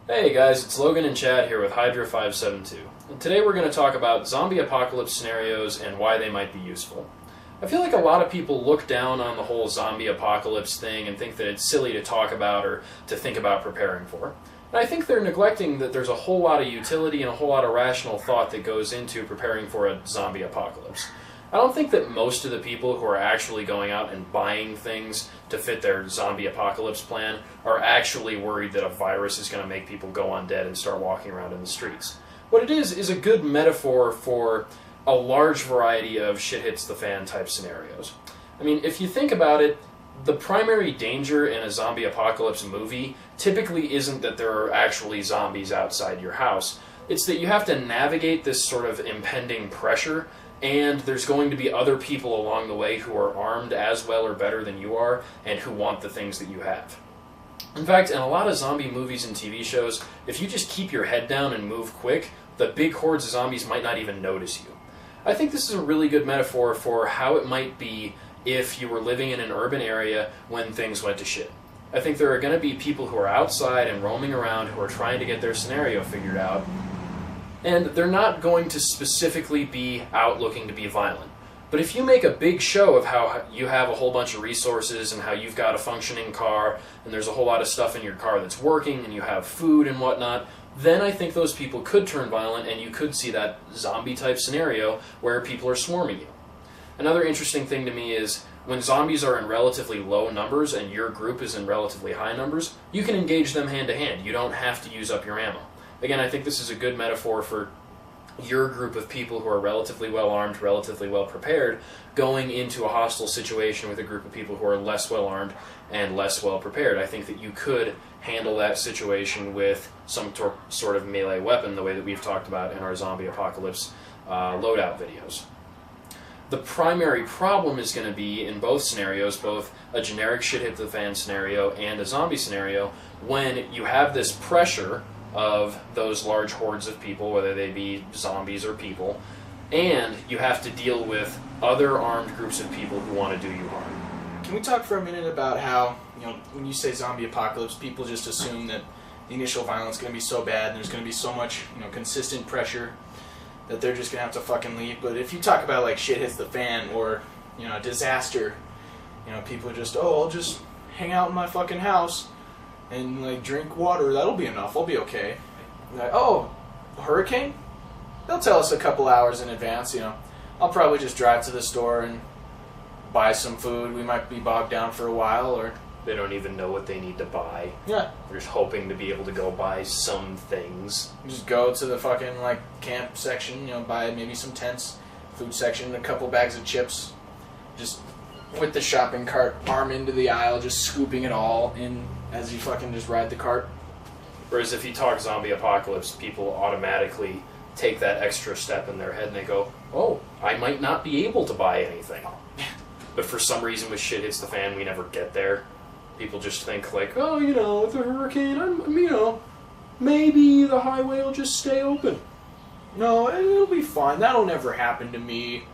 Hey guys, it's Logan and Chad here with Hydra572. And today we're going to talk about zombie apocalypse scenarios and why they might be useful. I feel like a lot of people look down on the whole zombie apocalypse thing and think that it's silly to talk about or to think about preparing for. And I think they're neglecting that there's a whole lot of utility and a whole lot of rational thought that goes into preparing for a zombie apocalypse. I don't think that most of the people who are actually going out and buying things to fit their zombie apocalypse plan are actually worried that a virus is going to make people go undead and start walking around in the streets. What it is a good metaphor for a large variety of shit hits the fan type scenarios. I mean, if you think about it, the primary danger in a zombie apocalypse movie typically isn't that there are actually zombies outside your house. It's that you have to navigate this sort of impending pressure, and there's going to be other people along the way who are armed as well or better than you are, and who want the things that you have. In fact, in a lot of zombie movies and TV shows, if you just keep your head down and move quick, the big hordes of zombies might not even notice you. I think this is a really good metaphor for how it might be if you were living in an urban area when things went to shit. I think there are going to be people who are outside and roaming around who are trying to get their scenario figured out, and they're not going to specifically be out looking to be violent. But if you make a big show of how you have a whole bunch of resources and how you've got a functioning car and there's a whole lot of stuff in your car that's working and you have food and whatnot, then I think those people could turn violent and you could see that zombie type scenario where people are swarming you. Another interesting thing to me is when zombies are in relatively low numbers and your group is in relatively high numbers, you can engage them hand to hand. You don't have to use up your ammo. Again, I think this is a good metaphor for your group of people who are relatively well armed, relatively well prepared, going into a hostile situation with a group of people who are less well armed and less well prepared. I think that you could handle that situation with some sort of melee weapon, the way that we've talked about in our zombie apocalypse loadout videos. The primary problem is going to be, in both scenarios, both a generic shit hit the fan scenario and a zombie scenario, when you have this pressure of those large hordes of people, whether they be zombies or people, and you have to deal with other armed groups of people who want to do you harm. Can we talk for a minute about how, when you say zombie apocalypse, people just assume that the initial violence is going to be so bad and there's going to be so much, consistent pressure that they're just going to have to fucking leave. But if you talk about, like, shit hits the fan or, a disaster, people are just, I'll just hang out in my fucking house and, like, drink water, that'll be enough, I'll be okay. Like, a hurricane? They'll tell us a couple hours in advance, I'll probably just drive to the store and buy some food. We might be bogged down for a while, or... They don't even know what they need to buy. Yeah. They're just hoping to be able to go buy some things. Just go to the fucking, like, camp section, buy maybe some tents, food section, a couple bags of chips, just with the shopping cart, arm into the aisle, just scooping it all in as you fucking just ride the cart. Whereas if you talk zombie apocalypse, people automatically take that extra step in their head and they go, I might not be able to buy anything. But for some reason with shit hits the fan, we never get there. People just think like, if a hurricane, maybe the highway will just stay open. No, it'll be fine. That'll never happen to me.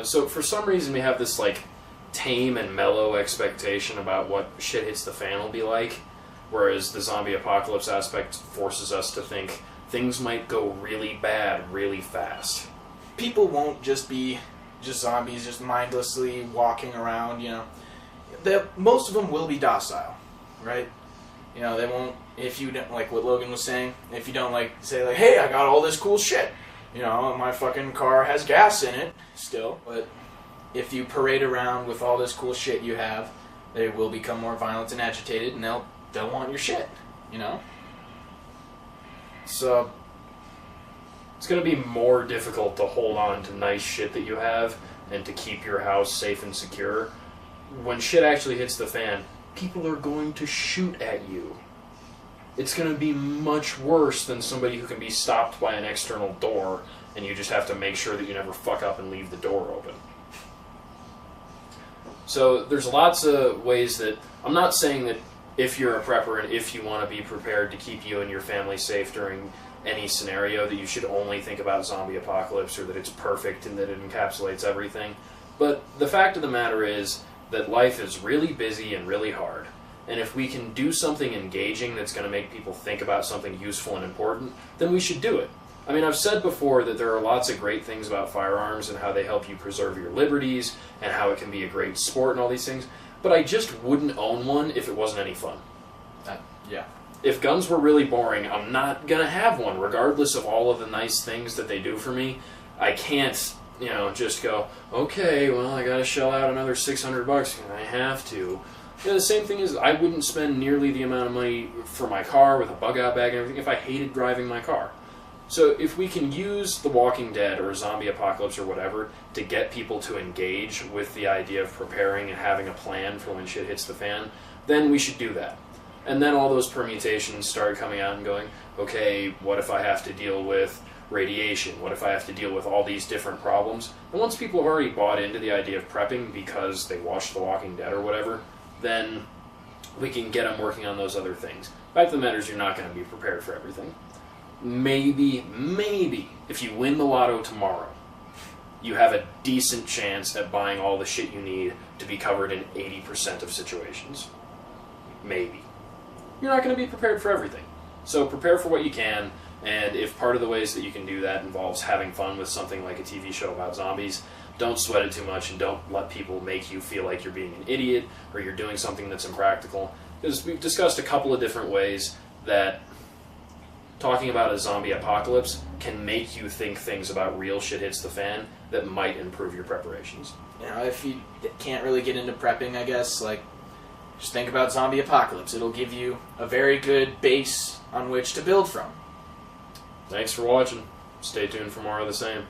So for some reason we have this, like, tame and mellow expectation about what shit hits the fan will be like, whereas the zombie apocalypse aspect forces us to think things might go really bad really fast. People won't just be zombies just mindlessly walking around, most of them will be docile, right? They won't, if you don't, like what Logan was saying, if you don't, like, say, like, hey, I got all this cool shit, my fucking car has gas in it still, but if you parade around with all this cool shit you have, they will become more violent and agitated, and they'll want your shit, So it's going to be more difficult to hold on to nice shit that you have and to keep your house safe and secure. When shit actually hits the fan, people are going to shoot at you. It's going to be much worse than somebody who can be stopped by an external door and you just have to make sure that you never fuck up and leave the door open. So there's lots of ways that... I'm not saying that if you're a prepper and if you want to be prepared to keep you and your family safe during any scenario, that you should only think about zombie apocalypse or that it's perfect and that it encapsulates everything. But the fact of the matter is that life is really busy and really hard. And if we can do something engaging that's going to make people think about something useful and important, then we should do it. I mean, I've said before that there are lots of great things about firearms and how they help you preserve your liberties and how it can be a great sport and all these things, but I just wouldn't own one if it wasn't any fun. Yeah. If guns were really boring, I'm not going to have one, regardless of all of the nice things that they do for me. I can't, just go, okay, well, I got to shell out another $600 and I have to. The same thing is, I wouldn't spend nearly the amount of money for my car with a bug-out bag and everything if I hated driving my car. So if we can use The Walking Dead or Zombie Apocalypse or whatever to get people to engage with the idea of preparing and having a plan for when shit hits the fan, then we should do that. And then all those permutations start coming out and going, okay, what if I have to deal with radiation? What if I have to deal with all these different problems? And once people have already bought into the idea of prepping because they watched The Walking Dead or whatever, then we can get them working on those other things. The fact of the matter is you're not going to be prepared for everything. Maybe, if you win the lotto tomorrow, you have a decent chance at buying all the shit you need to be covered in 80% of situations. Maybe. You're not going to be prepared for everything. So prepare for what you can, and if part of the ways that you can do that involves having fun with something like a TV show about zombies, don't sweat it too much and don't let people make you feel like you're being an idiot or you're doing something that's impractical. Because we've discussed a couple of different ways that talking about a zombie apocalypse can make you think things about real shit hits the fan that might improve your preparations. If you can't really get into prepping, I guess, just think about zombie apocalypse. It'll give you a very good base on which to build from. Thanks for watching. Stay tuned for more of the same.